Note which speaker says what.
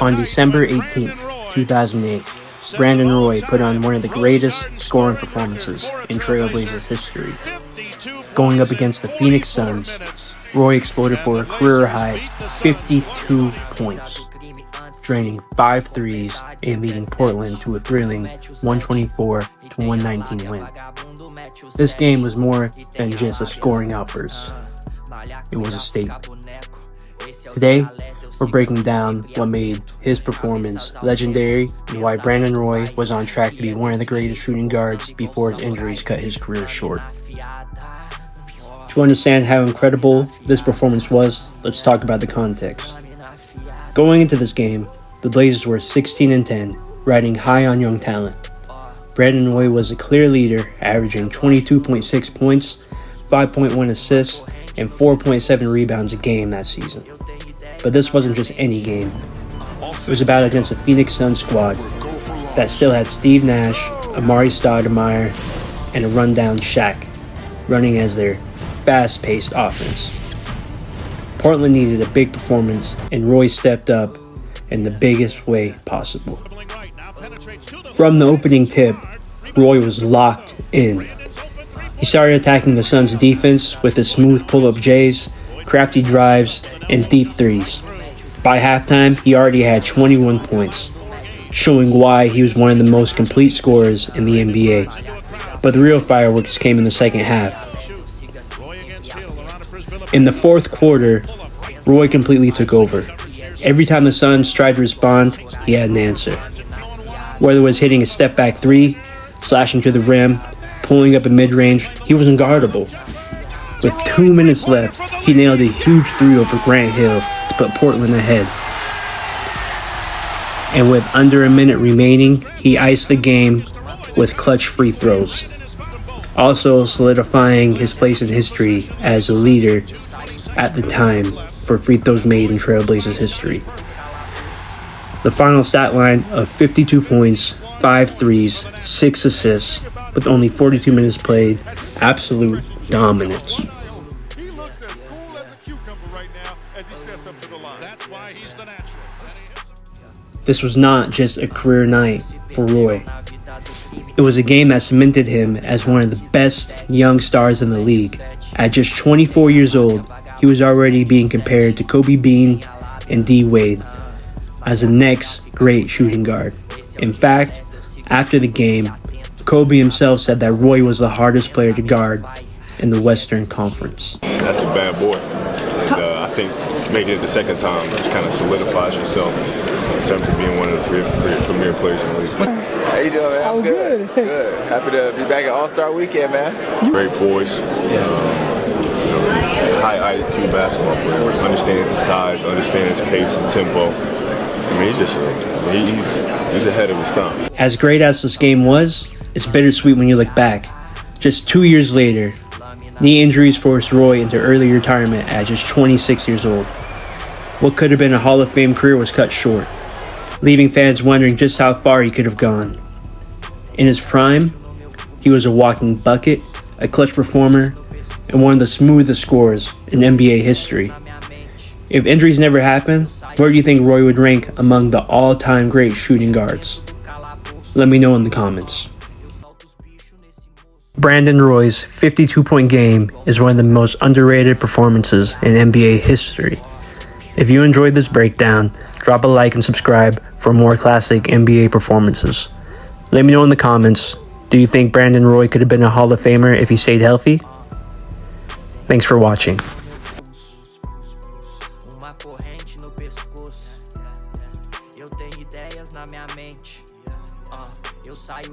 Speaker 1: On December 18th, 2008, Brandon Roy put on one of the greatest scoring performances in Trailblazers history. Going up against the Phoenix Suns, Roy exploded for a career-high 52 points, draining 5 threes and leading Portland to a thrilling 124-119 win. This game was more than just a scoring outburst. It was a statement. Today, we're breaking down what made his performance legendary and why Brandon Roy was on track to be one of the greatest shooting guards before his injuries cut his career short. To understand how incredible this performance was, let's talk about the context. Going into this game, the Blazers were 16-10, riding high on young talent. Brandon Roy was a clear leader, averaging 22.6 points, 5.1 assists, and 4.7 rebounds a game that season. But this wasn't just any game. It was a battle against the Phoenix Suns squad that still had Steve Nash, Amari Stoudemire, and a rundown Shaq running as their fast-paced offense. Portland needed a big performance, and Roy stepped up in the biggest way possible. From the opening tip, Roy was locked in. He started attacking the Suns' defense with his smooth pull-up J's, crafty drives, and deep threes. By halftime, he already had 21 points, showing why he was one of the most complete scorers in the NBA. But the real fireworks came in the second half. In the fourth quarter, Roy completely took over. Every time the Suns tried to respond, he had an answer. Whether it was hitting a step-back three, slashing to the rim, pulling up a mid-range, he was unguardable. With 2 minutes left, he nailed a huge three over Grant Hill to put Portland ahead. And with under a minute remaining, he iced the game with clutch free throws, also solidifying his place in history as a leader at the time for free throws made in Trailblazers history. The final stat line of 52 points, 5 threes, 6 assists, with only 42 minutes played, absolute dominance.
Speaker 2: He looks as cool as a cucumber right now as he steps up to the line. That's why he's the natural.
Speaker 1: This was not just a career night for Roy. It was a game that cemented him as one of the best young stars in the league. At just 24 years old, he was already being compared to Kobe Bean and D. Wade as the next great shooting guard. In fact, after the game, Kobe himself said that Roy was the hardest player to guard in the Western Conference.
Speaker 3: That's a bad boy. And I think making it the second time just kind of solidifies yourself in terms of being one of the premier players in the league.
Speaker 4: How you doing, man?
Speaker 5: I'm good.
Speaker 4: Good. Happy to be back at All-Star Weekend, man.
Speaker 3: Great boys. High IQ basketball player. Understands his size, understands his pace and tempo. I mean, he's ahead of his time.
Speaker 1: As great as this game was, it's bittersweet when you look back. Just 2 years later, knee injuries forced Roy into early retirement at just 26 years old. What could have been a Hall of Fame career was cut short, leaving fans wondering just how far he could have gone. In his prime, he was a walking bucket, a clutch performer, and one of the smoothest scorers in NBA history. If injuries never happened, where do you think Roy would rank among the all-time great shooting guards? Let me know in the comments. Brandon Roy's 52-point game is one of the most underrated performances in NBA history. If you enjoyed this breakdown, drop a like and subscribe for more classic NBA performances. Let me know in the comments, do you think Brandon Roy could have been a Hall of Famer if he stayed healthy? Thanks for watching.
Speaker 6: Uma corrente no pescoço. Eu tenho ideias na minha mente. Eu saio